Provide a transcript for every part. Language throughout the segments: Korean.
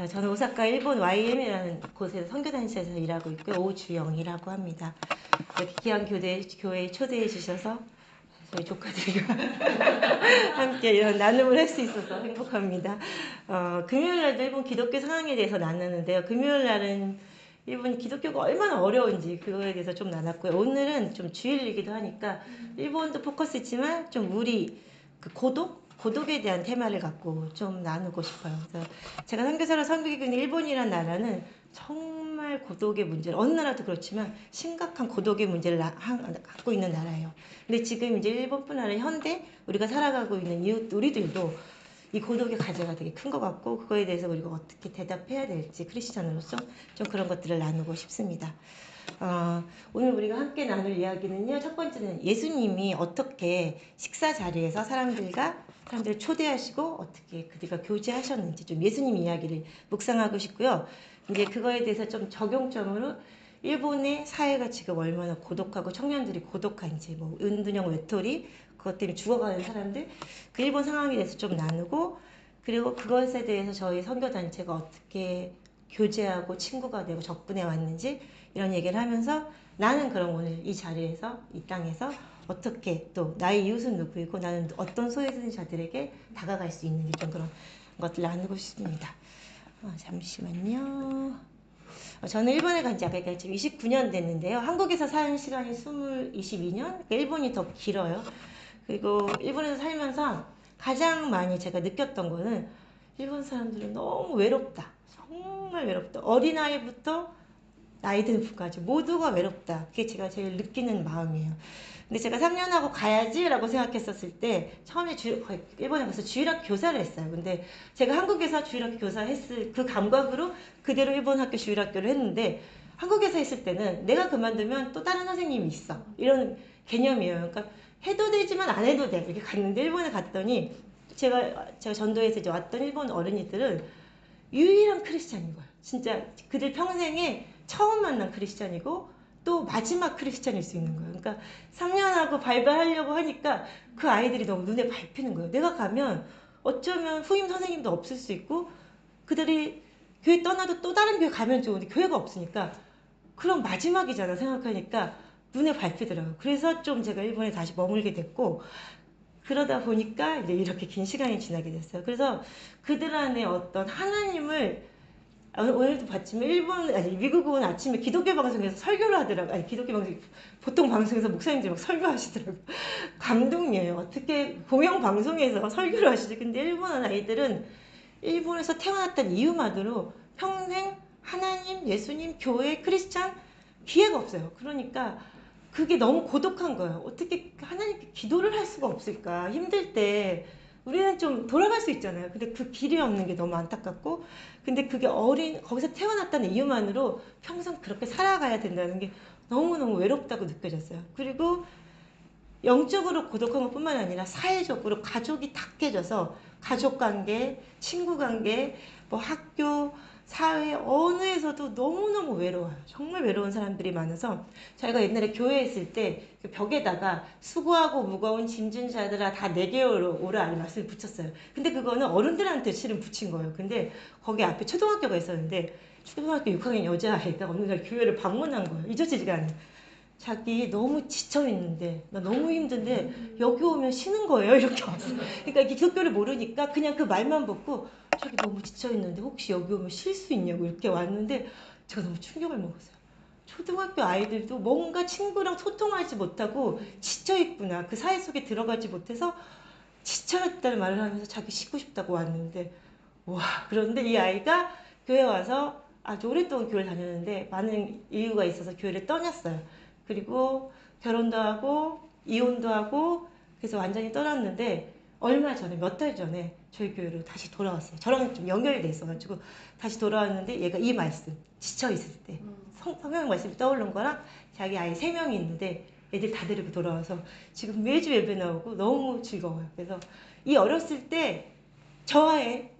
저는 오사카 일본 YM이라는 곳에서 선교단체에서 일하고 있고요. 오주영이라고 합니다. 이렇게 귀한 교회에 초대해 주셔서 저희 조카들과 함께 이런 나눔을 할 수 있어서 행복합니다. 금요일 날도 일본 기독교 상황에 대해서 나누는데요. 금요일 날은 일본 기독교가 얼마나 어려운지 그거에 대해서 좀 나눴고요. 오늘은 좀 주일이기도 하니까 일본도 포커스 있지만 좀 우리 그 고독에 대한 테마를 갖고 좀 나누고 싶어요. 그래서 제가 선교사로 섬기고 있는 일본이라는 나라는 정말 고독의 문제를, 어느 나라도 그렇지만 심각한 고독의 문제를 갖고 있는 나라예요. 근데 지금 이제 일본뿐 아니라 현대 우리가 살아가고 있는 이웃 우리들도 이 고독의 과제가 되게 큰 것 같고, 그거에 대해서 우리가 어떻게 대답해야 될지 크리스천으로서 좀 그런 것들을 나누고 싶습니다. 오늘 우리가 함께 나눌 이야기는요, 첫 번째는 예수님이 어떻게 식사 자리에서 사람들을 초대하시고 어떻게 그들과 교제하셨는지 좀 예수님 이야기를 묵상하고 싶고요. 이제 그거에 대해서 좀 적용점으로 일본의 사회가 지금 얼마나 고독하고 청년들이 고독한지, 뭐 은둔형 외톨이, 그것 때문에 죽어가는 사람들, 그 일본 상황에 대해서 좀 나누고, 그리고 그것에 대해서 저희 선교단체가 어떻게 교제하고 친구가 되고 적분해 왔는지 이런 얘기를 하면서, 나는 그럼 오늘 이 자리에서, 이 땅에서 어떻게 또 나의 이웃은 누구이고 나는 어떤 소외된 자들에게 다가갈 수 있는지 좀 그런 것들 나누고 싶습니다. 잠시만요. 저는 일본에 간 지 아까 지금 29년 됐는데요. 한국에서 산 시간이 22년? 일본이 더 길어요. 그리고 일본에서 살면서 가장 많이 제가 느꼈던 거는 일본 사람들은 너무 외롭다. 정말 외롭다. 어린아이부터 나이 든 분까지 모두가 외롭다. 그게 제가 제일 느끼는 마음이에요. 근데 제가 3년 하고 가야지라고 생각했었을 때 처음에 일본에 가서 주일학교 교사를 했어요. 근데 제가 한국에서 주일학교 교사 했을 그 감각으로 그대로 일본 학교 주일학교를 했는데, 한국에서 했을 때는 내가 그만두면 또 다른 선생님이 있어. 이런 개념이에요. 그러니까 해도 되지만 안 해도 돼. 이렇게 갔는데, 일본에 갔더니 제가 전도해서 이제 왔던 일본 어린이들은 유일한 크리스찬인 거예요. 진짜 그들 평생에 처음 만난 크리스찬이고 또 마지막 크리스찬일 수 있는 거예요. 그러니까 3년하고 발발하려고 하니까 그 아이들이 너무 눈에 밟히는 거예요. 내가 가면 어쩌면 후임 선생님도 없을 수 있고, 그들이 교회 떠나도 또 다른 교회 가면 좋은데 교회가 없으니까 그럼 마지막이잖아 생각하니까 눈에 밟히더라고요. 그래서 좀 제가 일본에 다시 머물게 됐고, 그러다 보니까 이제 이렇게 긴 시간이 지나게 됐어요. 그래서 그들 안에 어떤 하나님을, 오늘도 봤지만 미국은 아침에 기독교 방송에서 설교를 하더라고요. 아니, 기독교 방송, 보통 방송에서 목사님들이 막 설교하시더라고요. 감동이에요. 어떻게 공영 방송에서 설교를 하시지? 근데 일본 아이들은 일본에서 태어났다는 이유만으로 평생 하나님, 예수님, 교회, 크리스찬 기회가 없어요. 그러니까 그게 너무 고독한 거예요. 어떻게 하나님께 기도를 할 수가 없을까? 힘들 때 우리는 좀 돌아갈 수 있잖아요. 근데 그 길이 없는 게 너무 안타깝고, 근데 그게 거기서 태어났다는 이유만으로 평생 그렇게 살아가야 된다는 게 너무너무 외롭다고 느껴졌어요. 그리고 영적으로 고독한 것뿐만 아니라 사회적으로 가족이 다 깨져서 가족 관계, 친구 관계, 뭐 학교, 사회 어느에서도 너무너무 외로워요. 정말 외로운 사람들이 많아서 저희가 옛날에 교회에 있을 때 그 벽에다가 수고하고 무거운 짐진 자들아 다 내게 오라 이 말씀을 붙였어요. 근데 그거는 어른들한테 실은 붙인 거예요. 근데 거기 앞에 초등학교가 있었는데 초등학교 6학년 여자아이가 어느 날 교회를 방문한 거예요. 잊어지지가 않아요. 자기 너무 지쳐있는데, 나 너무 힘든데 여기 오면 쉬는 거예요. 이렇게 왔어요. 그러니까 기독교를 모르니까 그냥 그 말만 듣고 자기 너무 지쳐있는데 혹시 여기 오면 쉴 수 있냐고 이렇게 왔는데, 제가 너무 충격을 먹었어요. 초등학교 아이들도 뭔가 친구랑 소통하지 못하고 지쳐있구나, 그 사회 속에 들어가지 못해서 지쳐있다는 말을 하면서 자기 쉬고 싶다고 왔는데, 와. 그런데 이 아이가 교회 와서 아주 오랫동안 교회를 다녔는데 많은 이유가 있어서 교회를 떠났어요. 그리고 결혼도 하고 이혼도 하고 그래서 완전히 떠났는데, 얼마 전에, 몇 달 전에 저희 교회로 다시 돌아왔어요. 저랑 좀 연결이 돼 있어가지고 다시 돌아왔는데, 얘가 이 말씀, 지쳐있을 때 성경 말씀이 떠오른 거랑, 자기 아이 3명이 있는데 애들 다 데리고 돌아와서 지금 매주 예배 나오고 너무 즐거워요. 그래서 이 어렸을 때 저와의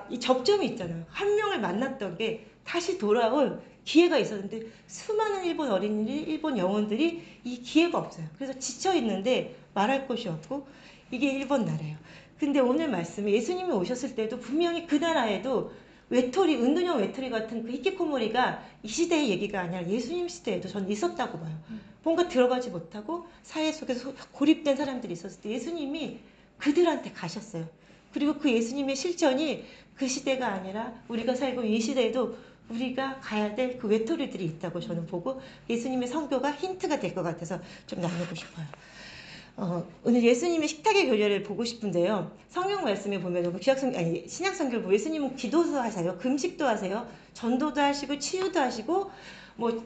이 접점이 있잖아요. 한 명을 만났던 게 다시 돌아온 기회가 있었는데, 수많은 일본 어린이들이, 일본 영혼들이 이 기회가 없어요. 그래서 지쳐있는데 말할 곳이 없고, 이게 일본 나라예요. 근데 오늘 말씀에 예수님이 오셨을 때도 분명히 그 나라에도 외톨이, 은둔형 외톨이 같은 그 히키코모리가 이 시대의 얘기가 아니라 예수님 시대에도 저는 있었다고 봐요. 뭔가 들어가지 못하고 사회 속에서 고립된 사람들이 있었을 때 예수님이 그들한테 가셨어요. 그리고 그 예수님의 실천이 그 시대가 아니라 우리가 살고 이 시대에도 우리가 가야 될 그 외톨이들이 있다고 저는 보고 예수님의 선교가 힌트가 될 것 같아서 좀 나누고 싶어요. 오늘 예수님의 식탁의 교제를 보고 싶은데요. 성경 말씀에 보면 신약 성경을 보면 예수님은 기도도 하세요. 금식도 하세요. 전도도 하시고 치유도 하시고 뭐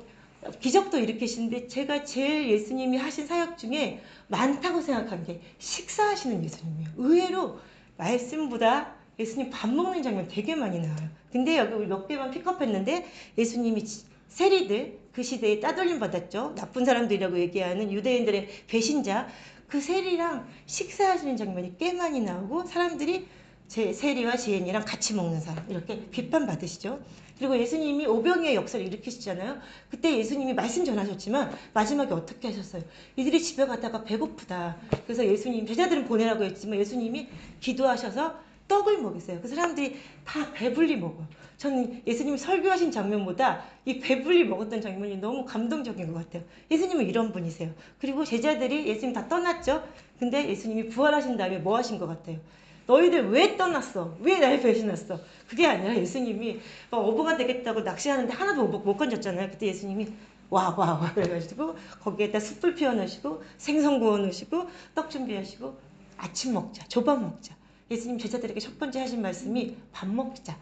기적도 일으키시는데 제가 제일 예수님이 하신 사역 중에 많다고 생각한 게 식사하시는 예수님이에요. 의외로 말씀보다 예수님 밥 먹는 장면 되게 많이 나와요. 근데 여기 몇 개만 픽업했는데 예수님이 세리들 그 시대에 따돌림 받았죠. 나쁜 사람들이라고 얘기하는 유대인들의 배신자 그 세리랑 식사하시는 장면이 꽤 많이 나오고 사람들이 세리와 지혜인이랑 같이 먹는 사람 이렇게 비판받으시죠. 그리고 예수님이 오병이의 역사를 일으키시잖아요. 그때 예수님이 말씀 전하셨지만 마지막에 어떻게 하셨어요? 이들이 집에 가다가 배고프다. 그래서 예수님 제자들은 보내라고 했지만 예수님이 기도하셔서 떡을 먹이세요. 그 사람들이 다 배불리 먹어요. 저는 예수님이 설교하신 장면보다 이 배불리 먹었던 장면이 너무 감동적인 것 같아요. 예수님은 이런 분이세요. 그리고 제자들이 예수님 다 떠났죠. 근데 예수님이 부활하신 다음에 뭐 하신 것 같아요? 너희들 왜 떠났어? 왜 날 배신했어? 그게 아니라 예수님이 어부가 되겠다고 낚시하는데 하나도 못 건졌잖아요. 그때 예수님이 와 그래가지고 거기에다 숯불 피워 넣으시고 생선 구워 넣으시고 떡 준비하시고 아침 먹자, 조밥 먹자. 예수님 제자들에게 첫 번째 하신 말씀이 밥 먹자.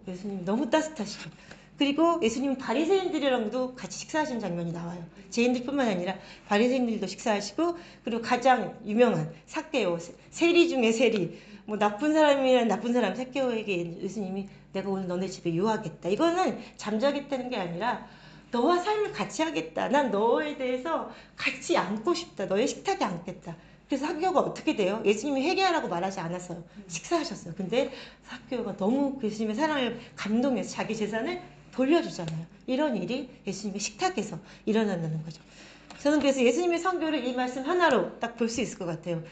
예수님 너무 따뜻하시죠. 그리고 예수님은 바리새인들이랑도 같이 식사하신 장면이 나와요. 죄인들뿐만 아니라 바리새인들도 식사하시고 그리고 가장 유명한 삭개오 세리 중에 세리 뭐 나쁜 사람이란 나쁜 사람 삭개오에게 예수님이 내가 오늘 너네 집에 유하겠다. 이거는 잠자겠다는 게 아니라 너와 삶을 같이 하겠다. 난 너에 대해서 같이 앉고 싶다. 너의 식탁에 앉겠다. 그래서 삭개오가 어떻게 돼요? 예수님이 회개하라고 말하지 않았어요. 식사하셨어요. 근데 삭개오가 너무 예수님의 사랑을 감동해서 자기 재산을 돌려주잖아요. 이런 일이 예수님의 식탁에서 일어난다는 거죠. 저는 그래서 예수님의 선교를 이 말씀 하나로 딱 볼 수 있을 것 같아요.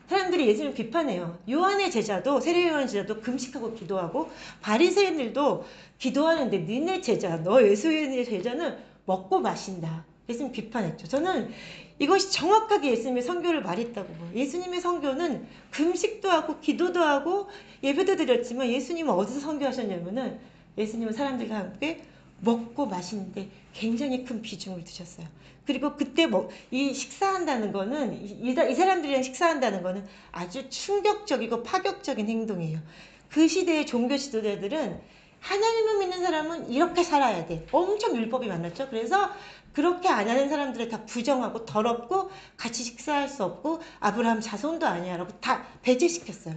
사람들이 예수님을 비판해요. 요한의 제자도 세례 요한의 제자도 금식하고 기도하고 바리새인들도 기도하는데 너네 제자, 너 예수의 제자는 먹고 마신다. 예수님 비판했죠. 저는 이것이 정확하게 예수님의 선교를 말했다고 봐요. 예수님의 선교는 금식도 하고 기도도 하고 예배도 드렸지만 예수님은 어디서 선교하셨냐면은 예수님은 사람들과 함께 먹고 마시는데 굉장히 큰 비중을 두셨어요. 그리고 그때 이 식사한다는 거는 이 사람들이랑 식사한다는 거는 아주 충격적이고 파격적인 행동이에요. 그 시대의 종교 지도자들은 하나님을 믿는 사람은 이렇게 살아야 돼. 엄청 율법이 많았죠. 그래서 그렇게 안 하는 사람들을 다 부정하고 더럽고 같이 식사할 수 없고 아브라함 자손도 아니야라고 다 배제시켰어요.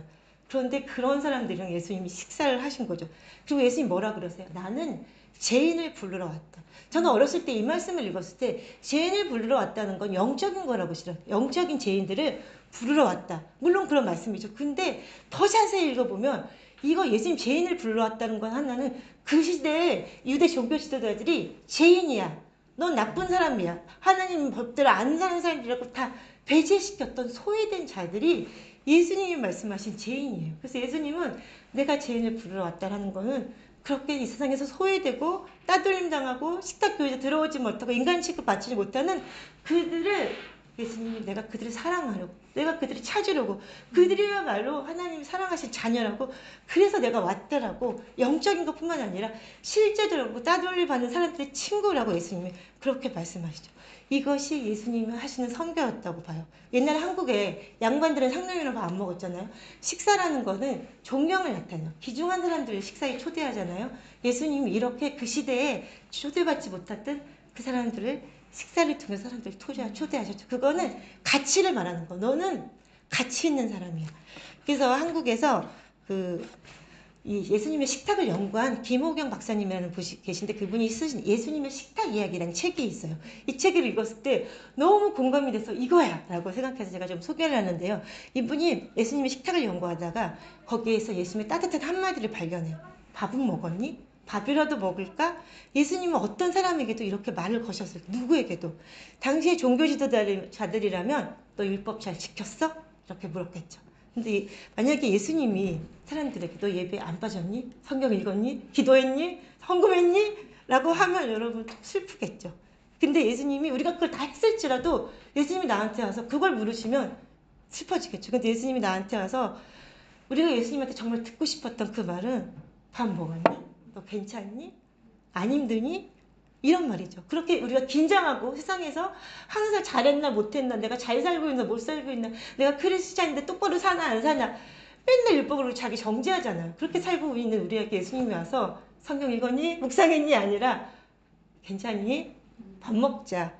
그런데 그런 사람들이랑 예수님이 식사를 하신 거죠. 그리고 예수님 뭐라 그러세요? 나는 죄인을 부르러 왔다. 저는 어렸을 때 이 말씀을 읽었을 때 죄인을 부르러 왔다는 건 영적인 거라고 싫어요. 영적인 죄인들을 부르러 왔다. 물론 그런 말씀이죠. 근데 더 자세히 읽어보면 이거 예수님 죄인을 부르러 왔다는 건 하나는 그 시대에 유대 종교 지도자들이 죄인이야. 넌 나쁜 사람이야. 하나님 법대로 안 사는 사람들이라고 다 배제시켰던 소외된 자들이 예수님이 말씀하신 죄인이에요. 그래서 예수님은 내가 죄인을 부르러 왔다라는 거는 그렇게 이 세상에서 소외되고 따돌림 당하고 식탁 교회에 들어오지 못하고 인간 취급 받지 못하는 그들을 예수님이 내가 그들을 사랑하려고 내가 그들을 찾으려고 그들이야말로 하나님이 사랑하신 자녀라고 그래서 내가 왔다라고 영적인 것뿐만 아니라 실제적으로 따돌림 받는 사람들의 친구라고 예수님이 그렇게 말씀하시죠. 이것이 예수님이 하시는 선교였다고 봐요. 옛날 한국에 양반들은 상놈이랑 밥 안 먹었잖아요. 식사라는 거는 존경을 나타내요. 귀중한 사람들을 식사에 초대하잖아요. 예수님이 이렇게 그 시대에 초대받지 못했던 그 사람들을 식사를 통해서 사람들을 초대하셨죠. 그거는 가치를 말하는 거. 너는 가치 있는 사람이야. 그래서 한국에서 이 예수님의 식탁을 연구한 김호경 박사님이라는 분이 계신데 그분이 쓰신 예수님의 식탁 이야기라는 책이 있어요. 이 책을 읽었을 때 너무 공감이 돼서 이거야 라고 생각해서 제가 좀 소개를 하는데요. 이분이 예수님의 식탁을 연구하다가 거기에서 예수님의 따뜻한 한마디를 발견해요. 밥은 먹었니? 밥이라도 먹을까? 예수님은 어떤 사람에게도 이렇게 말을 거셨어요. 누구에게도. 당시의 종교 지도자들이라면 너 율법 잘 지켰어? 이렇게 물었겠죠. 근데 만약에 예수님이 사람들에게 너 예배 안 빠졌니? 성경 읽었니? 기도했니? 헌금했니? 라고 하면 여러분 슬프겠죠. 근데 예수님이 우리가 그걸 다 했을지라도 예수님이 나한테 와서 그걸 물으시면 슬퍼지겠죠. 근데 예수님이 나한테 와서 우리가 예수님한테 정말 듣고 싶었던 그 말은 밥 먹었니? 너 괜찮니? 안 힘드니? 이런 말이죠. 그렇게 우리가 긴장하고 세상에서 항상 잘했나 못했나, 내가 잘 살고 있나 못 살고 있나, 내가 크리스찬인데 똑바로 사나 안 사나 맨날 율법으로 자기 정죄하잖아요. 그렇게 살고 있는 우리에게 예수님이 와서 성경 읽었니? 묵상했니? 아니라 괜찮니? 밥 먹자.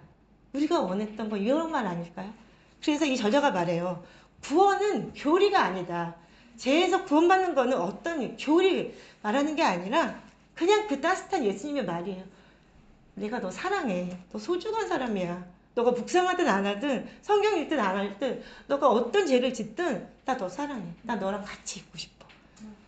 우리가 원했던 거 이런 말 아닐까요? 그래서 이 저자가 말해요. 구원은 교리가 아니다. 죄에서 구원받는 거는 어떤 교리 말하는 게 아니라 그냥 그 따뜻한 예수님의 말이에요. 내가 너 사랑해. 너 소중한 사람이야. 너가 묵상하든 안 하든 성경 읽든 안 읽든 너가 어떤 죄를 짓든 나 너 사랑해. 나 너랑 같이 있고 싶어.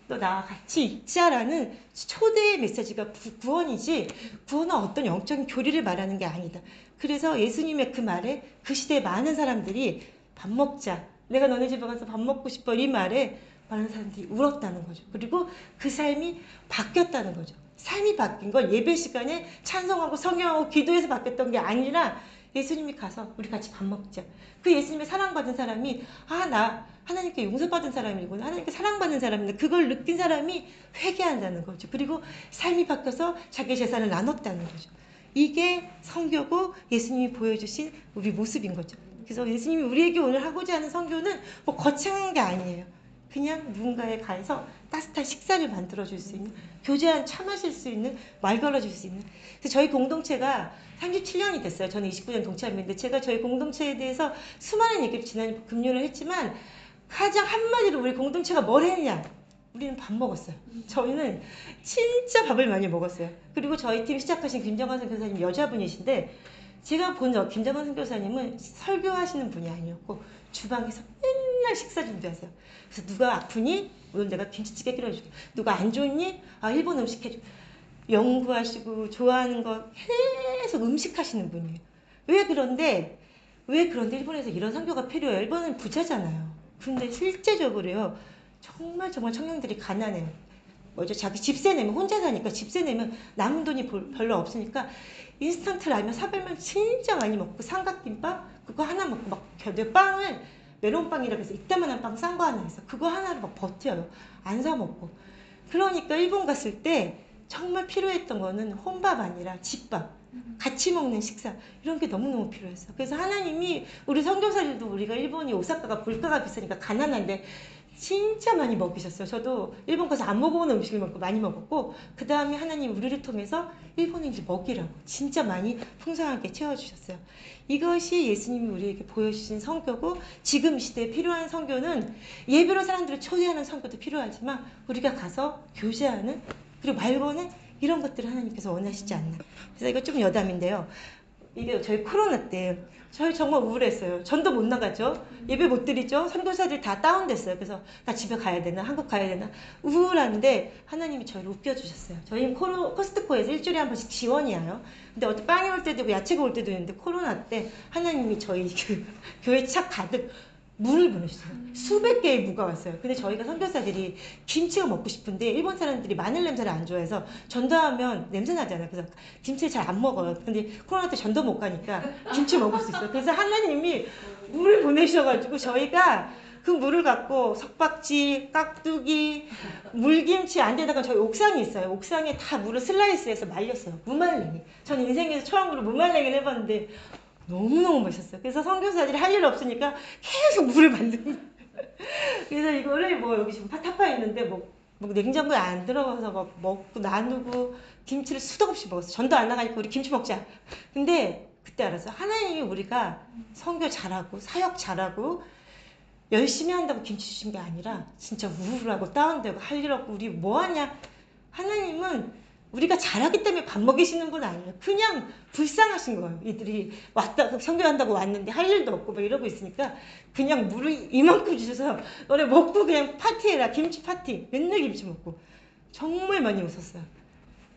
너 나와 같이 있자라는 초대의 메시지가 구원이지, 구원은 어떤 영적인 교리를 말하는 게 아니다. 그래서 예수님의 그 말에 그 시대에 많은 사람들이 밥 먹자, 내가 너네 집에 가서 밥 먹고 싶어, 이 말에 많은 사람들이 울었다는 거죠. 그리고 그 삶이 바뀌었다는 거죠. 삶이 바뀐 건 예배 시간에 찬송하고 성경하고 기도해서 바뀌었던 게 아니라 예수님이 가서 우리 같이 밥 먹자. 그 예수님의 사랑받은 사람이 나 하나님께 용서받은 사람이구나, 하나님께 사랑받는 사람이구나, 그걸 느낀 사람이 회개한다는 거죠. 그리고 삶이 바뀌어서 자기 재산을 나눴다는 거죠. 이게 성교고 예수님이 보여주신 우리 모습인 거죠. 그래서 예수님이 우리에게 오늘 하고자 하는 성교는 뭐 거창한 게 아니에요. 그냥 누군가에 가서 따뜻한 식사를 만들어줄 수 있는, 교제한 차 마실 수 있는, 말 걸어줄 수 있는. 그래서 저희 공동체가 37년이 됐어요. 저는 29년 동참인데 제가 저희 공동체에 대해서 수많은 얘기를 지난 금요일을 했지만 가장 한마디로 우리 공동체가 뭘 했냐? 우리는 밥 먹었어요. 저희는 진짜 밥을 많이 먹었어요. 그리고 저희 팀 시작하신 김정환 선교사님 여자분이신데 제가 본 김정환 선교사님은 설교하시는 분이 아니었고 주방에서 맨날 식사 준비하세요. 그래서 누가 아프니? 오늘 내가 김치찌개 끓여줄게. 누가 안 좋니? 일본 음식 해줘. 연구하시고 좋아하는 거 계속 음식하시는 분이에요. 왜 그런데 일본에서 이런 선교가 필요해요? 일본은 부자잖아요. 근데 실제적으로요, 정말 청년들이 가난해요. 뭐죠? 자기 집세 내면, 혼자 사니까 집세 내면 남은 돈이 별로 없으니까 인스턴트 라면 사발면 진짜 많이 먹고 삼각김밥 그거 하나 먹고 막 빵을 메론빵이라고 해서 이따만한 빵 싼 거 하나 해서 그거 하나로 막 버텨요. 안 사 먹고. 그러니까 일본 갔을 때 정말 필요했던 거는 혼밥 아니라 집밥, 같이 먹는 식사, 이런 게 너무너무 필요했어. 그래서 하나님이 우리 선교사들도, 우리가 일본이 오사카가 물가가 비싸니까 가난한데 진짜 많이 먹이셨어요. 저도 일본 가서 안 먹어본 음식을 먹고 많이 먹었고, 그 다음에 하나님 우리를 통해서 일본인들 먹이라고 진짜 많이 풍성하게 채워주셨어요. 이것이 예수님이 우리에게 보여주신 성교고, 지금 시대에 필요한 성교는 예배로 사람들을 초대하는 성교도 필요하지만 우리가 가서 교제하는, 그리고 말고는 이런 것들을 하나님께서 원하시지 않나. 그래서 이거 좀 여담인데요. 이게 저희 코로나 때 저희 정말 우울했어요. 전도 못 나가죠. 예배 못 드리죠. 선교사들이 다 다운됐어요. 그래서 나 집에 가야 되나, 한국 가야 되나 우울한데 하나님이 저희를 웃겨주셨어요. 저희는 코스트코에서 일주일에 한 번씩 지원이 와요. 근데 어떤 빵이 올 때도 있고 야채가 올 때도 있는데 코로나 때 하나님이 저희 교회 차 가득 물을 보내주셨어요. 수백 개의 무가 왔어요. 근데 저희가 선교사들이 김치가 먹고 싶은데 일본 사람들이 마늘 냄새를 안 좋아해서 전도하면 냄새 나잖아요. 그래서 김치를 잘 안 먹어요. 근데 코로나 때 전도 못 가니까 김치 먹을 수 있어요. 그래서 하나님이 물을 보내셔가지고 저희가 그 물을 갖고 석박지, 깍두기, 물김치, 안 되다가 저희 옥상이 있어요. 옥상에 다 물을 슬라이스해서 말렸어요. 무말랭이. 전 인생에서 처음으로 무말랭이를 해봤는데 너무너무 맛있었어요. 그래서 선교사들이 할 일 없으니까 계속 물을 만드는 거예요. 그래서 이거를 뭐 여기 지금 타파 있는데 뭐 냉장고에 안 들어가서 막 먹고 나누고 김치를 수도 없이 먹었어요. 전도 안 나가니까 우리 김치 먹자. 근데 그때 알았어요. 하나님이 우리가 선교 잘하고 사역 잘하고 열심히 한다고 김치 주신 게 아니라 진짜 우울하고 다운되고 할 일 없고 우리 뭐하냐. 하나님은 우리가 잘하기 때문에 밥 먹이시는 분 아니에요. 그냥 불쌍하신 거예요. 이들이 왔다 선교한다고 왔는데 할 일도 없고 막 이러고 있으니까 그냥 물을 이만큼 주셔서 너네 먹고 그냥 파티해라. 김치 파티. 맨날 김치 먹고. 정말 많이 웃었어요.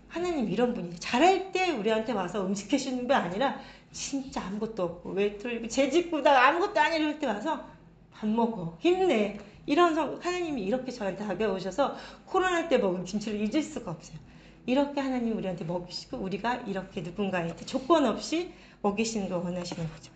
하나님 이런 분이에요. 잘할 때 우리한테 와서 음식 해주는 게 아니라 진짜 아무것도 없고 외톨고 재짓고 다 아무것도 아니라 할 때 와서 밥 먹어. 힘내. 이런 하나님이 이렇게 저한테 다가오셔서 코로나 때 먹은 김치를 잊을 수가 없어요. 이렇게 하나님 우리한테 먹이시고 우리가 이렇게 누군가한테 조건 없이 먹이시는 걸 원하시는 거죠.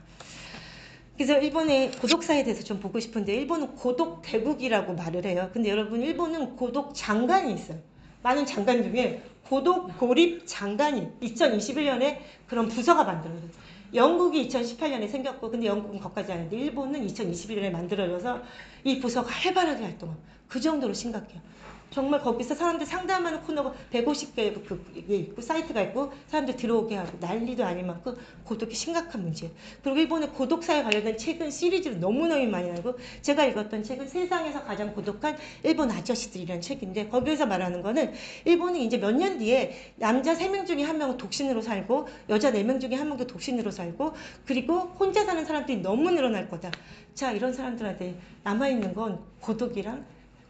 그래서 일본의 고독사에 대해서 좀 보고 싶은데 일본은 고독 대국이라고 말을 해요. 근데 여러분 일본은 고독 장관이 있어요. 많은 장관 중에 고독 고립 장관이 2021년에 그런 부서가 만들어져요. 영국이 2018년에 생겼고 근데 영국은 거기까지 하는데 일본은 2021년에 만들어져서 이 부서가 활발하게 활동하고 그 정도로 심각해요. 정말 거기서 사람들 상담하는 코너가 150개 그게 있고 사이트가 있고 사람들 들어오게 하고 난리도 아닐 만큼 고독이 심각한 문제예요. 그리고 일본의 고독사에 관련된 책은 시리즈를 너무너무 많이 나고 제가 읽었던 책은 세상에서 가장 고독한 일본 아저씨들이라는 책인데 거기에서 말하는 거는 일본이 이제 몇 년 뒤에 남자 3명 중에 1명은 독신으로 살고 여자 4명 중에 1명도 독신으로 살고 그리고 혼자 사는 사람들이 너무 늘어날 거다. 자, 이런 사람들한테 남아있는 건 고독이랑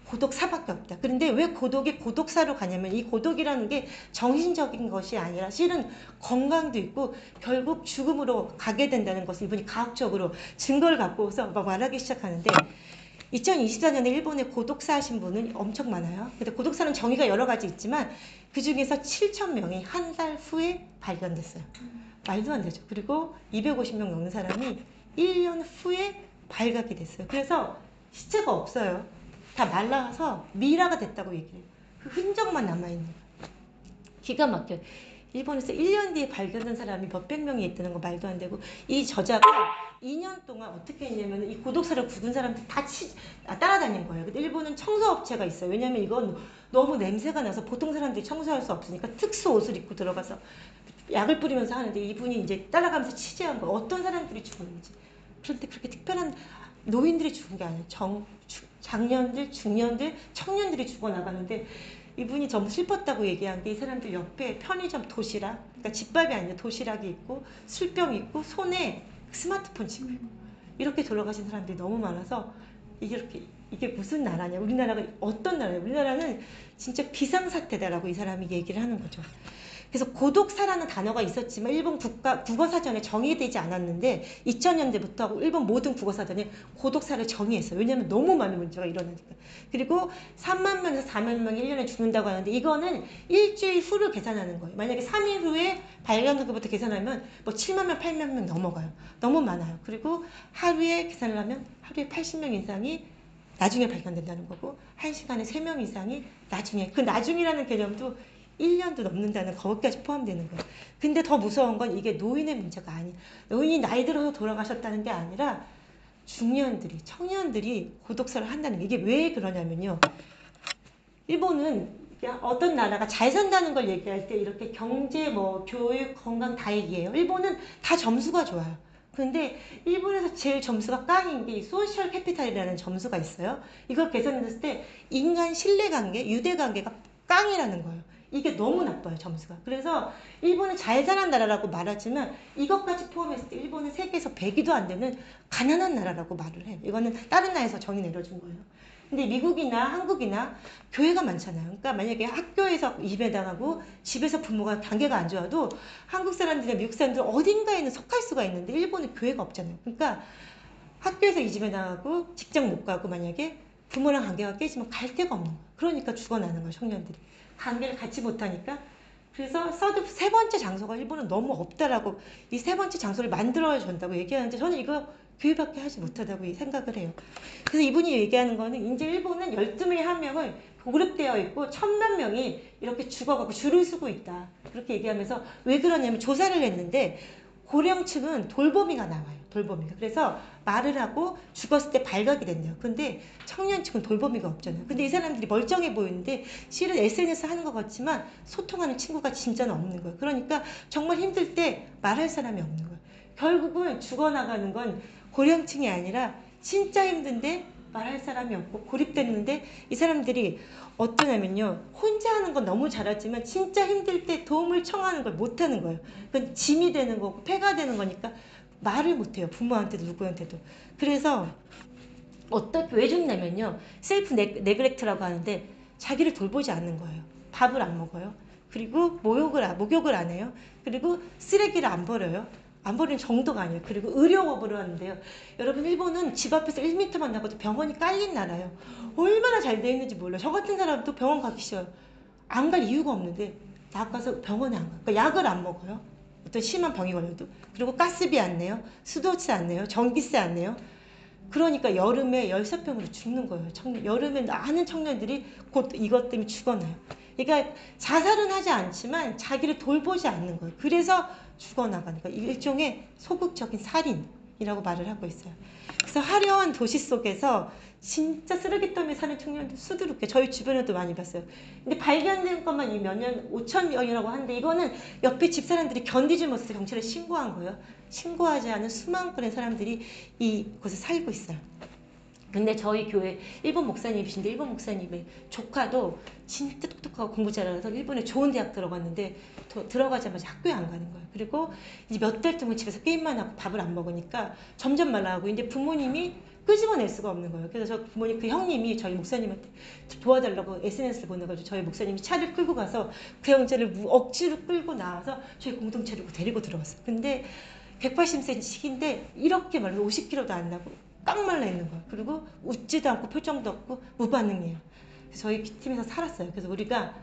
고독사밖에 없다. 그런데 왜 고독이 고독사로 가냐면 이 고독이라는 게 정신적인 것이 아니라 실은 건강도 있고 결국 죽음으로 가게 된다는 것을 이분이 과학적으로 증거를 갖고서 막 말하기 시작하는데 2024년에 일본에 고독사 하신 분은 엄청 많아요. 근데 고독사는 정의가 여러 가지 있지만 그 중에서 7,000명이 한 달 후에 발견됐어요. 말도 안 되죠. 그리고 250명 넘는 사람이 1년 후에 발각이 됐어요. 그래서 시체가 없어요. 다 말라서 미라가 됐다고 얘기해요. 그 흔적만 남아있는 거예요. 기가 막혀요. 일본에서 1년 뒤에 발견된 사람이 몇백 명이 있다는 거 말도 안 되고 이 저자가 2년 동안 어떻게 했냐면 이 고독사를 구은 사람들 다 따라다닌 거예요. 근데 일본은 청소업체가 있어요. 왜냐면 이건 너무 냄새가 나서 보통 사람들이 청소할 수 없으니까 특수 옷을 입고 들어가서 약을 뿌리면서 하는데 이분이 이제 따라가면서 취재한 거예요. 어떤 사람들이 죽었는지. 그런데 그렇게 특별한 노인들이 죽은 게 아니에요. 장년들, 중년들, 청년들이 죽어나가는데 이분이 너무 슬펐다고 얘기한 게 이 사람들 옆에 편의점 도시락, 그러니까 집밥이 아니라 도시락이 있고 술병 있고 손에 스마트폰 치고 있고 이렇게 돌아가신 사람들이 너무 많아서 이게 무슨 나라냐? 우리나라가 어떤 나라냐? 우리나라는 진짜 비상사태다라고 이 사람이 얘기를 하는 거죠. 그래서 고독사라는 단어가 있었지만 일본 국어사전에 정의되지 않았는데 2000년대부터 일본 모든 국어사전에 고독사를 정의했어요. 왜냐하면 너무 많은 문제가 일어나니까. 그리고 3만 명에서 4만 명이 1년에 죽는다고 하는데 이거는 일주일 후를 계산하는 거예요. 만약에 3일 후에 발견부터 계산하면 뭐 7만 명, 8만 명 넘어가요. 너무 많아요. 그리고 하루에 계산을 하면 하루에 80명 이상이 나중에 발견된다는 거고 1시간에 3명 이상이 나중에 그 나중이라는 개념도 1년도 넘는다는 거기까지 포함되는 거예요. 근데 더 무서운 건 이게 노인의 문제가 아니에요. 노인이 나이 들어서 돌아가셨다는 게 아니라 중년들이, 청년들이 고독사를 한다는 게 이게 왜 그러냐면요. 일본은 어떤 나라가 잘 산다는 걸 얘기할 때 이렇게 경제, 뭐 교육, 건강 다 얘기해요. 일본은 다 점수가 좋아요. 근데 일본에서 제일 점수가 깡인 게 소셜 캐피탈이라는 점수가 있어요. 이걸 계산했을 때 인간 신뢰관계, 유대관계가 깡이라는 거예요. 이게 너무 나빠요, 점수가. 그래서 일본은 잘 사는 나라라고 말하지만 이것까지 포함했을 때 일본은 세계에서 100위도 안 되는 가난한 나라라고 말을 해요. 이거는 다른 나라에서 정의 내려준 거예요. 근데 미국이나 한국이나 교회가 많잖아요. 그러니까 만약에 학교에서 이배당하고 집에서 부모가 관계가 안 좋아도 한국 사람들이나 미국 사람들 어딘가에는 속할 수가 있는데 일본은 교회가 없잖아요. 그러니까 학교에서 이 집에 나가고 직장 못 가고 만약에 부모랑 관계가 깨지면 갈 데가 없는 거예요. 그러니까 죽어나는 거예요, 청년들이. 관계를 갖지 못하니까. 그래서 세 번째 장소가 일본은 너무 없다라고 이 세 번째 장소를 만들어야 된다고 얘기하는데 저는 이거 교회밖에 하지 못하다고 생각을 해요. 그래서 이분이 얘기하는 거는 이제 일본은 12명에 1명을 고립되어 있고 1000만 명이 이렇게 죽어가고 줄을 서고 있다. 그렇게 얘기하면서 왜 그러냐면 조사를 했는데 고령층은 돌보미가 나와요. 돌보미가. 그래서 말을 하고 죽었을 때 발각이 된대요. 근데 청년층은 돌보미가 없잖아요. 근데 이 사람들이 멀쩡해 보이는데 실은 SNS 하는 것 같지만 소통하는 친구가 진짜는 없는 거예요. 그러니까 정말 힘들 때 말할 사람이 없는 거예요. 결국은 죽어나가는 건 고령층이 아니라 진짜 힘든데 말할 사람이 없고 고립됐는데 이 사람들이 어떠냐면요. 혼자 하는 건 너무 잘하지만 진짜 힘들 때 도움을 청하는 걸 못하는 거예요. 그건 짐이 되는 거고 폐가 되는 거니까 말을 못해요. 부모한테도 누구한테도. 그래서 어떻게 왜 죽냐면요. 셀프 네글렉트라고 하는데 자기를 돌보지 않는 거예요. 밥을 안 먹어요. 그리고 목욕을 안 해요. 그리고 쓰레기를 안 버려요. 안 버리는 정도가 아니에요. 그리고 의료업으로 하는데요. 여러분 일본은 집 앞에서 1m만 나가도 병원이 깔린 나라예요. 얼마나 잘 돼 있는지 몰라요. 저 같은 사람도 병원 가기 싫어요. 안 갈 이유가 없는데 나가서 병원에 안 가요. 그러니까 약을 안 먹어요. 어떤 심한 병이 걸려도. 그리고 가스비 안 내요. 수도세 안 내요. 전기세 안 내요. 그러니까 여름에 열사병으로 죽는 거예요. 여름에 많은 청년들이 곧 이것 때문에 죽어나요. 그러니까 자살은 하지 않지만 자기를 돌보지 않는 거예요. 그래서 죽어나가는 거예요. 일종의 소극적인 살인이라고 말을 하고 있어요. 그래서 화려한 도시 속에서 진짜 쓰레기더미에 사는 청년들 수두룩해. 저희 주변에도 많이 봤어요. 근데 발견된 것만 이 몇 년, 5천 명이라고 하는데 이거는 옆에 집 사람들이 견디지 못해서 경찰에 신고한 거예요. 신고하지 않은 수만 건의 사람들이 이곳에 살고 있어요. 근데 저희 교회 일본 목사님이신데 일본 목사님의 조카도 진짜 똑똑하고 공부 잘해서 일본에 좋은 대학 들어갔는데 들어가자마자 학교에 안 가는 거예요. 그리고 이제 몇 달 동안 집에서 게임만 하고 밥을 안 먹으니까 점점 말라가고 이제 부모님이 끄집어낼 수가 없는 거예요. 그래서 저 부모님 그 형님이 저희 목사님한테 도와달라고 SNS를 보내가지고 저희 목사님이 차를 끌고 가서 그 형제를 억지로 끌고 나와서 저희 공동체로 데리고 들어갔어요. 근데 180cm인데 이렇게 말로 50kg도 안 나고 딱 말라 있는 거야. 그리고 웃지도 않고 표정도 없고 무반응이에요. 그래서 저희 팀에서 살았어요. 그래서 우리가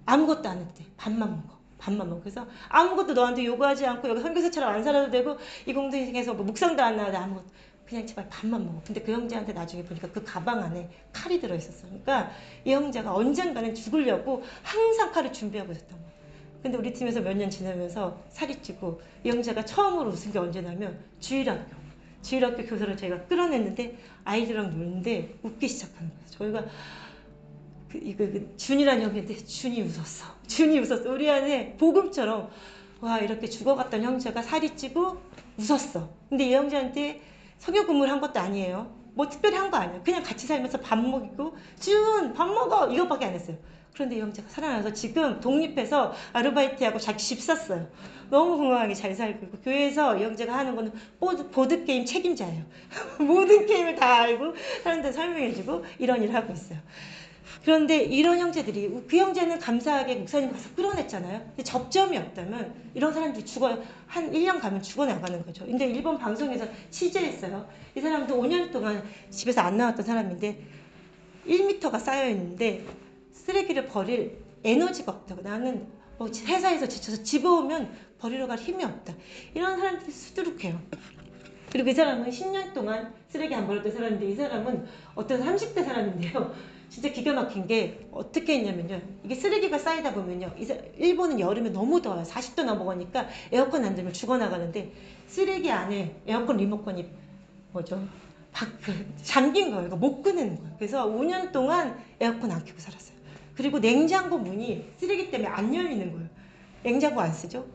아무것도 안 했대. 밥만 먹어. 밥만 먹어. 그래서 아무것도 너한테 요구하지 않고 여기 선교사처럼 안 살아도 되고 이 공동체에서 뭐 묵상도 안 나와도 아무것도 그냥 제발 밥만 먹어. 근데 그 형제한테 나중에 보니까 그 가방 안에 칼이 들어있었어. 그러니까 이 형제가 언젠가는 죽으려고 항상 칼을 준비하고 있었던 거야. 근데 우리 팀에서 몇 년 지나면서 살이 찌고 이 형제가 처음으로 웃은 게 언제냐면 주일학교 교사를 저희가 끌어냈는데 아이들이랑 노는데 웃기 시작하는 거예요. 저희가 준이라는 형인데 준이 웃었어. 준이 웃었어. 우리 안에 복음처럼 와 이렇게 죽어갔던 형제가 살이 찌고 웃었어. 근데 이 형제한테 성역 근무를 한 것도 아니에요. 뭐 특별히 한 거 아니에요. 그냥 같이 살면서 밥 먹이고 준 밥 먹어 이것밖에 안 했어요. 그런데 이 형제가 살아나서 지금 독립해서 아르바이트하고 자기 집 샀어요. 너무 건강하게 잘 살고 있고 교회에서 이 형제가 하는 거는 보드게임 책임자예요. 모든 게임을 다 알고 사람들 설명해주고 이런 일을 하고 있어요. 그런데 이런 형제들이 그 형제는 감사하게 목사님 가서 끌어냈잖아요. 근데 접점이 없다면 이런 사람들이 죽어요. 한 1년 가면 죽어나가는 거죠. 근데 일본 방송에서 취재했어요. 이 사람도 5년 동안 집에서 안 나왔던 사람인데 1m가 쌓여 있는데 쓰레기를 버릴 에너지가 없다고. 나는 뭐 회사에서 지쳐서 집에 오면 버리러 갈 힘이 없다. 이런 사람들이 수두룩해요. 그리고 이 사람은 10년 동안 쓰레기 안 버렸던 사람인데 이 사람은 어떤 30대 사람인데요. 진짜 기가 막힌 게 어떻게 했냐면요. 이게 쓰레기가 쌓이다 보면요. 일본은 여름에 너무 더워요. 40도 넘어가니까 에어컨 안 들면 죽어나가는데 쓰레기 안에 에어컨 리모컨이 잠긴 거예요. 그러니까 못 꺼내는 거예요. 그래서 5년 동안 에어컨 안 켜고 살았어요. 그리고 냉장고 문이 쓰레기 때문에 안 열리는 거예요. 냉장고 안 쓰죠?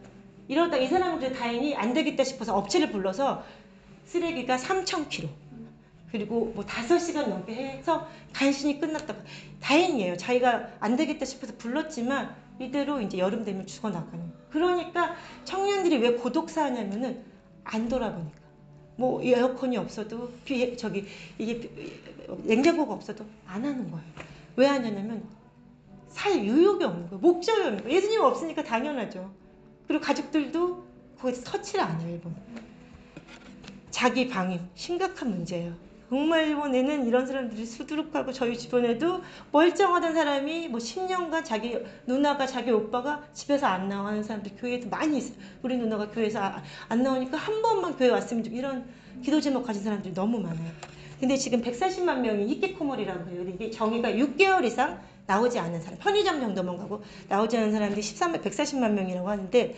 이러다 이 사람들 다행히 안 되겠다 싶어서 업체를 불러서 쓰레기가 3,000kg. 그리고 뭐 5시간 넘게 해서 간신히 끝났다고. 다행이에요. 자기가 안 되겠다 싶어서 불렀지만 이대로 이제 여름 되면 죽어나가는. 그러니까 청년들이 왜 고독사 하냐면은 안 돌아보니까. 뭐 에어컨이 없어도 이게 냉장고가 없어도 안 하는 거예요. 왜 하냐면 살 유욕이 없는 거예요. 목적이 없는 거예요. 예수님 없으니까 당연하죠. 그리고 가족들도 거기서 터치를 안 해요. 일본. 자기 방임 심각한 문제예요. 정말 일본에는 이런 사람들이 수두룩하고 저희 주변에도 멀쩡하던 사람이 뭐 10년간 자기 누나가 자기 오빠가 집에서 안 나오는 사람들 교회에도 많이 있어요. 우리 누나가 교회에서 안 나오니까 한 번만 교회 왔으면 좀 이런 기도 제목 가진 사람들이 너무 많아요. 근데 지금 140만 명이 히키코모리라고 해요. 이게 정의가 6개월 이상 나오지 않은 사람, 편의점 정도만 가고 나오지 않은 사람들이 140만 명이라고 하는데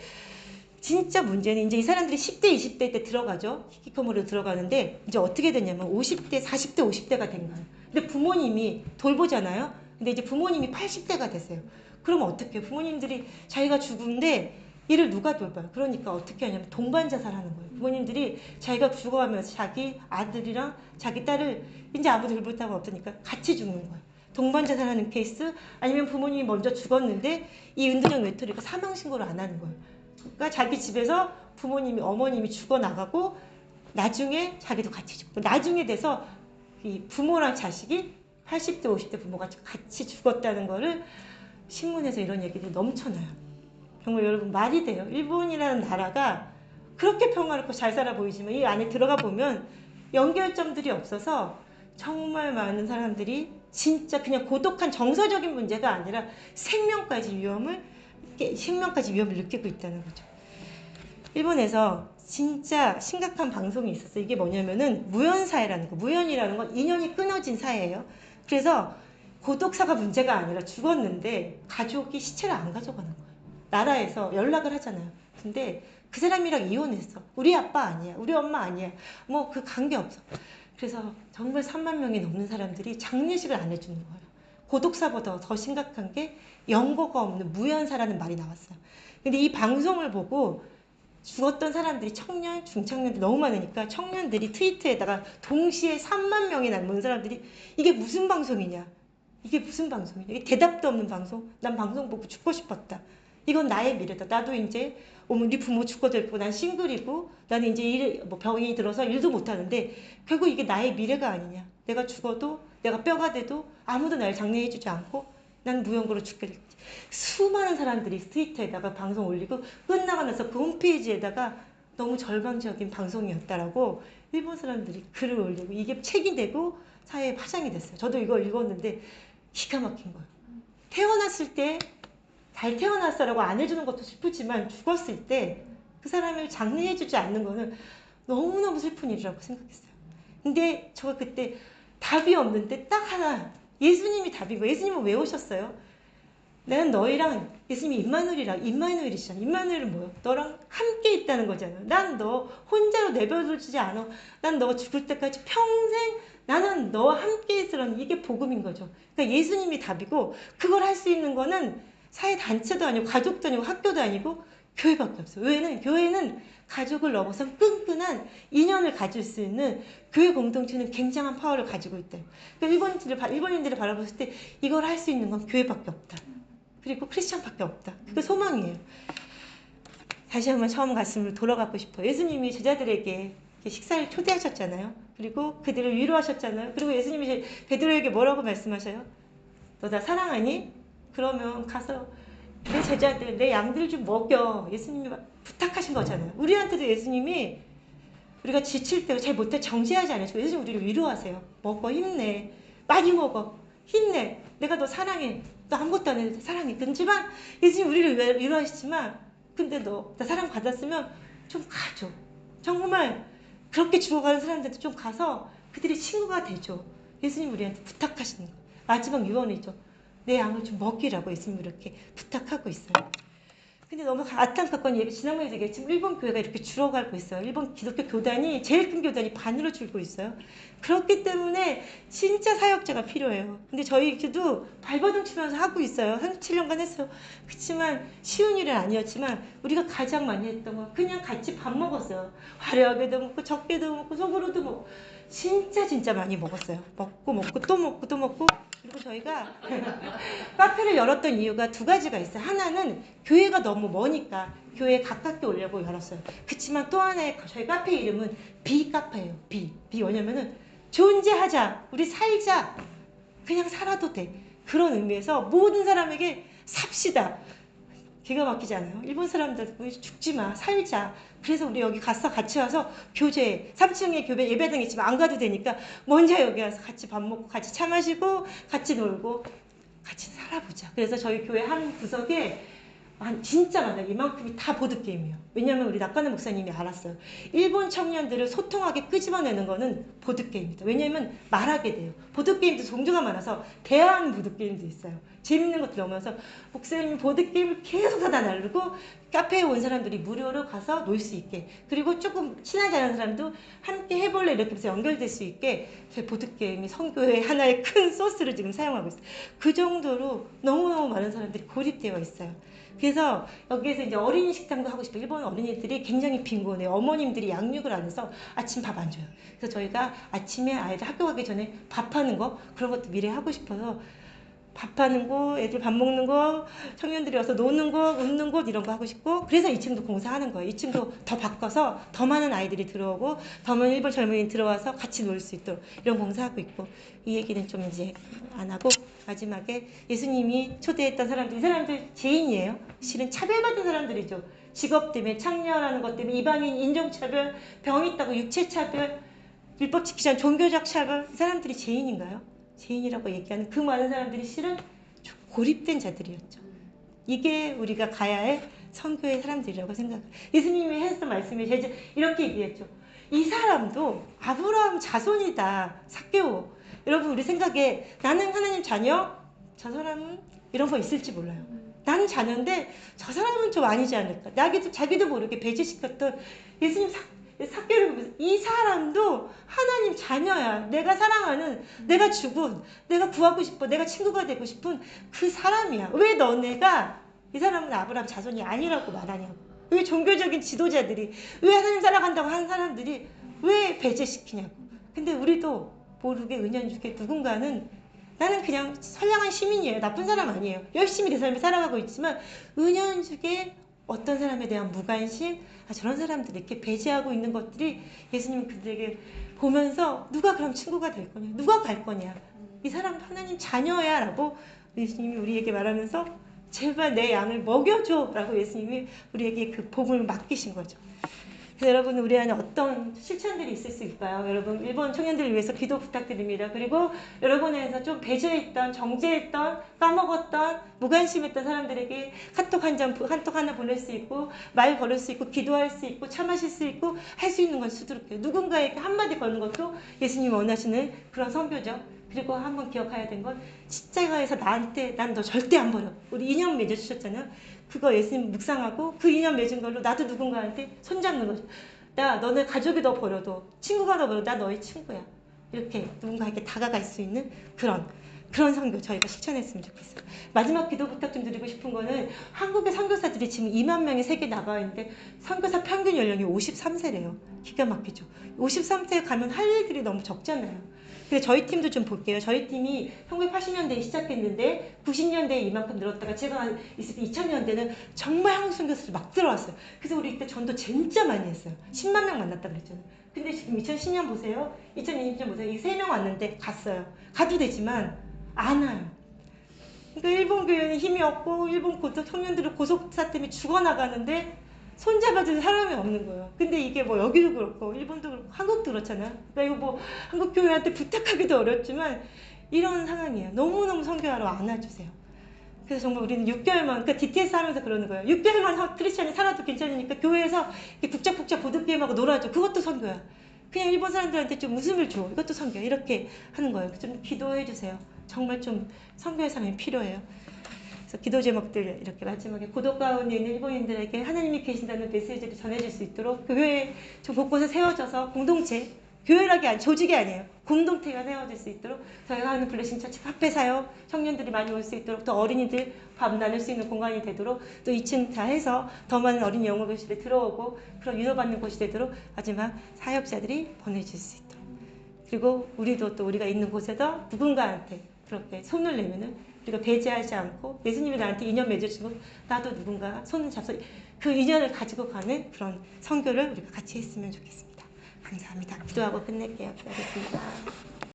진짜 문제는 이제 이 사람들이 10대, 20대 때 들어가죠. 히키코모리로 들어가는데 이제 어떻게 되냐면 50대, 40대, 50대가 된 거예요. 근데 부모님이 돌보잖아요. 근데 이제 부모님이 80대가 됐어요. 그럼 어떻게 해요? 부모님들이 자기가 죽은데 이를 누가 돌봐요? 그러니까 어떻게 하냐면 동반 자살하는 거예요. 부모님들이 자기가 죽어가면서 자기 아들이랑 자기 딸을 이제 아무도 돌볼 없으니까 같이 죽는 거예요. 동반 자살하는 케이스 아니면 부모님이 먼저 죽었는데 이 은둔형 외톨이가 사망 신고를 안 하는 거예요. 그러니까 자기 집에서 부모님이 어머님이 죽어나가고 나중에 자기도 같이 죽고 나중에 돼서 이 부모랑 자식이 80대 50대 부모가 같이 죽었다는 거를 신문에서 이런 얘기들이 넘쳐나요. 정말 여러분 말이 돼요. 일본이라는 나라가 그렇게 평화롭고 잘 살아 보이지만 이 안에 들어가 보면 연결점들이 없어서 정말 많은 사람들이 진짜 그냥 고독한 정서적인 문제가 아니라 생명까지 위험을 느끼고 있다는 거죠. 일본에서 진짜 심각한 방송이 있었어요. 이게 뭐냐면은 무연사회라는 거. 무연이라는 건 인연이 끊어진 사회예요. 그래서 고독사가 문제가 아니라 죽었는데 가족이 시체를 안 가져가는 거예요. 나라에서 연락을 하잖아요. 근데 그 사람이랑 이혼했어. 우리 아빠 아니야. 우리 엄마 아니야. 뭐 그 관계 없어. 그래서 정말 3만 명이 넘는 사람들이 장례식을 안 해주는 거예요. 고독사보다 더 심각한 게 연고가 없는 무연사라는 말이 나왔어요. 근데 이 방송을 보고 죽었던 사람들이 청년, 중청년들 너무 많으니까 청년들이 트위터에다가 동시에 3만 명이 넘는 사람들이 이게 무슨 방송이냐? 이게 무슨 방송이냐? 이게 대답도 없는 방송? 난 방송 보고 죽고 싶었다. 이건 나의 미래다. 나도 이제 우리 부모 죽어도 있고 난 싱글이고 나는 이제 병이 들어서 일도 못하는데 결국 이게 나의 미래가 아니냐. 내가 죽어도 내가 뼈가 돼도 아무도 날 장례해주지 않고 난 무용고로 죽게 됐지. 수많은 사람들이 트위터에다가 방송 올리고 끝나고 나서 그 홈페이지에다가 너무 절망적인 방송이었다라고 일본 사람들이 글을 올리고 이게 책이 되고 사회에 파장이 됐어요. 저도 이거 읽었는데 기가 막힌 거예요. 태어났을 때 잘 태어났어라고 안 해주는 것도 슬프지만 죽었을 때 그 사람을 장례해주지 않는 거는 너무너무 슬픈 일이라고 생각했어요. 근데 저 그때 답이 없는데 딱 하나 예수님이 답인 거예요. 예수님은 왜 오셨어요? 나는 너희랑 예수님이 임마누엘이시잖아. 임마누엘은 뭐야? 너랑 함께 있다는 거잖아. 난 너 혼자로 내버려두지 않아. 난 너가 죽을 때까지 평생 나는 너와 함께 있으라는 이게 복음인 거죠. 그러니까 예수님이 답이고 그걸 할 수 있는 거는 사회 단체도 아니고 가족도 아니고 학교도 아니고 교회밖에 없어요. 교회는 가족을 넘어서 끈끈한 인연을 가질 수 있는 교회 공동체는 굉장한 파워를 가지고 있대요. 그러니까 일본인들을 바라봤을 때 이걸 할 수 있는 건 교회밖에 없다. 그리고 크리스천밖에 없다. 그게 소망이에요. 다시 한번 처음 가슴으로 돌아가고 싶어요. 예수님이 제자들에게 식사를 초대하셨잖아요. 그리고 그들을 위로하셨잖아요. 그리고 예수님이 베드로에게 뭐라고 말씀하셔요? 너 나 사랑하니? 그러면 가서 내 제자들, 내 양들 좀 먹여. 예수님이 부탁하신 거잖아요. 우리한테도 예수님이 우리가 지칠 때 잘 못해 정죄하지 않으시고 예수님 우리를 위로하세요. 먹어, 힘내. 많이 먹어. 힘내. 내가 너 사랑해. 너 아무것도 안 해도 사랑해. 그렇지만 예수님 우리를 위로하시지만 근데 너 나 사랑 받았으면 좀 가줘. 정말 그렇게 죽어가는 사람들도 좀 가서 그들이 친구가 되죠. 예수님 우리한테 부탁하시는 거. 마지막 유언이죠. 내 양을 좀 먹이라고 예수님 이렇게 부탁하고 있어요. 근데 너무 안타깝건 지난번에 얘기했지만 일본 교회가 이렇게 줄어가고 있어요. 일본 기독교 교단이 제일 큰 교단이 반으로 줄고 있어요. 그렇기 때문에 진짜 사역자가 필요해요. 근데 저희 교도 발버둥 치면서 하고 있어요. 한 7년간 했어요. 그렇지만 쉬운 일은 아니었지만 우리가 가장 많이 했던 건 그냥 같이 밥 먹었어요. 화려하게도 먹고 적게도 먹고 속으로도 먹고 진짜 많이 먹었어요. 먹고 또 먹고 그리고 저희가 카페를 열었던 이유가 두 가지가 있어요. 하나는 교회가 너무 머니까 교회에 가깝게 오려고 열었어요. 그렇지만 또 하나의 저희 카페 이름은 비카페예요. 비 뭐냐면은 존재하자, 우리 살자, 그냥 살아도 돼. 그런 의미에서 모든 사람에게 삽시다. 기가 막히지 않아요? 일본 사람들 죽지 마, 살자. 그래서 우리 여기 같이 와서 교제, 3층에 교회 예배당이 있지만 안 가도 되니까 먼저 여기 와서 같이 밥 먹고 같이 차 마시고 같이 놀고 같이 살아보자. 그래서 저희 교회 한 구석에 진짜 많아요. 이만큼이 다 보드게임이에요. 왜냐면 우리 낙관의 목사님이 알았어요. 일본 청년들을 소통하게 끄집어내는 거는 보드게임이다. 왜냐면 말하게 돼요. 보드게임도 종류가 많아서 대화하는 보드게임도 있어요. 재밌는 것도 넘어서 목사님이 보드게임을 계속 하다 나르고 카페에 온 사람들이 무료로 가서 놀 수 있게, 그리고 조금 친하지 않은 사람도 함께 해볼래 이렇게 해서 연결될 수 있게 저희 보드게임이 성교의 하나의 큰 소스를 지금 사용하고 있어요. 그 정도로 너무너무 많은 사람들이 고립되어 있어요. 그래서 여기에서 이제 어린이 식당도 하고 싶어요. 일본 어린이들이 굉장히 빈곤해요. 어머님들이 양육을 안 해서 아침 밥 안 줘요. 그래서 저희가 아침에 아이들 학교 가기 전에 밥하는 거 그런 것도 미래 하고 싶어서 밥하는 거, 애들 밥 먹는 거, 청년들이 와서 노는 거, 웃는 곳 이런 거 하고 싶고, 그래서 2층도 공사하는 거예요. 2층도 더 바꿔서 더 많은 아이들이 들어오고 더 많은 일본 젊은이 들어와서 같이 놀 수 있도록 이런 공사하고 있고, 이 얘기는 좀 이제 안 하고 마지막에 예수님이 초대했던 사람들, 이 사람들 죄인이에요. 실은 차별받은 사람들이죠. 직업 때문에, 창녀라는 것 때문에, 이방인 인종차별, 병 있다고 육체차별, 율법 지키지 않은 종교적 차별. 이 사람들이 죄인인가요? 죄인이라고 얘기하는 그 많은 사람들이 실은 고립된 자들이었죠. 이게 우리가 가야 할 선교의 사람들이라고 생각해요. 예수님이 해서 말씀에 이렇게 얘기했죠. 이 사람도 아브라함 자손이다. 삭개오. 여러분 우리 생각에 나는 하나님 자녀? 저 사람은 이런 거 있을지 몰라요. 나는 자녀인데 저 사람은 좀 아니지 않을까. 자기도 모르게 배제시켰던 예수님 삭개오를 보면서 이 사람도 하나님 자녀야. 내가 사랑하는, 내가 죽은, 내가 구하고 싶어, 내가 친구가 되고 싶은 그 사람이야. 왜 너네가 이 사람은 아브라함 자손이 아니라고 말하냐고. 왜 종교적인 지도자들이, 왜 하나님 살아간다고 하는 사람들이 왜 배제시키냐고. 근데 우리도 모르게 은연중에 누군가는 나는 그냥 선량한 시민이에요. 나쁜 사람 아니에요. 열심히 내 삶을 살아가고 있지만 은연중에 어떤 사람에 대한 무관심, 저런 사람들이 이렇게 배제하고 있는 것들이 예수님은 그들에게 보면서 누가 그럼 친구가 될 거냐, 누가 갈 거냐, 이 사람 하나님 자녀야 라고 예수님이 우리에게 말하면서 제발 내 양을 먹여줘 라고 예수님이 우리에게 그 복을 맡기신 거죠. 그래서 여러분 우리 안에 어떤 실천들이 있을 수 있을까요? 여러분 일본 청년들을 위해서 기도 부탁드립니다. 그리고 여러분 안에서 좀 배제했던, 정죄했던, 까먹었던, 무관심했던 사람들에게 카톡 하나 보낼 수 있고, 말 걸을 수 있고, 기도할 수 있고, 차 마실 수 있고, 할 수 있는 건 수두룩해요. 누군가에게 한마디 거는 것도 예수님이 원하시는 그런 선교죠. 그리고 한번 기억해야 되는 건 십자가에서 나한테 난 너 절대 안 버려. 우리 인연 맺어주셨잖아요. 그거 예수님 묵상하고 그 인연 맺은 걸로 나도 누군가한테 손잡는 거죠. 너네 가족이 너 버려도, 친구가 너 버려도 나 너의 친구야. 이렇게 누군가에게 다가갈 수 있는 그런 선교 저희가 실천했으면 좋겠어요. 마지막 기도 부탁 좀 드리고 싶은 거는 한국의 선교사들이 지금 2만 명이 세계 나가 있는데 선교사 평균 연령이 53세래요. 기가 막히죠. 53세에 가면 할 일들이 너무 적잖아요. 근데 저희 팀도 좀 볼게요. 저희 팀이 1980년대에 시작했는데 90년대에 이만큼 늘었다가 제가 있을 때 2000년대는 정말 한국 선교사들이 막 들어왔어요. 그래서 우리 이때 전도 진짜 많이 했어요. 10만 명 만났다 그랬잖아요. 근데 지금 2010년 보세요. 2020년 보세요. 이 3명 왔는데 갔어요. 가도 되지만 안 와요. 그러니까 일본 교회는 힘이 없고 일본 청년들은 고속사 때문에 죽어나가는데 손잡아줄 사람이 없는 거예요. 근데 이게 뭐 여기도 그렇고 일본도 그렇고 한국도 그렇잖아요. 그러니까 이거 뭐 한국 교회한테 부탁하기도 어렵지만 이런 상황이에요. 너무너무 선교하러 안아주세요. 그래서 정말 우리는 6개월만, 그러니까 DTS 하면서 그러는 거예요. 6개월만 크리스찬이 살아도 괜찮으니까 교회에서 북적북적 보드게임하고 놀아줘. 그것도 선교야. 그냥 일본 사람들한테 좀 웃음을 줘. 이것도 선교야. 이렇게 하는 거예요. 좀 기도해 주세요. 정말 좀 선교의 사람이 필요해요. 그래서 기도 제목들 이렇게 마지막에 고독 가운데 있는 일본인들에게 하나님이 계신다는 메시지를 전해줄 수 있도록 교회 좀 곳곳에 세워져서 공동체, 교회라기 조직이 아니에요. 공동체가 세워질 수 있도록 저희가 하는 블레싱 처치 카페사요. 청년들이 많이 올 수 있도록, 또 어린이들 밥 나눌 수 있는 공간이 되도록, 또 2층 다 해서 더 많은 어린이 영어 교실에 들어오고 그런 유도받는 곳이 되도록 마지막 사역자들이 보내줄 수 있도록. 그리고 우리도 또 우리가 있는 곳에서 누군가한테 그렇게 손을 내면은 우리가 배제하지 않고 예수님이 나한테 인연 맺어주고 나도 누군가 손을 잡서 그 인연을 가지고 가는 그런 선교를 우리가 같이 했으면 좋겠습니다. 감사합니다. 기도하고 끝낼게요. 기도하겠습니다.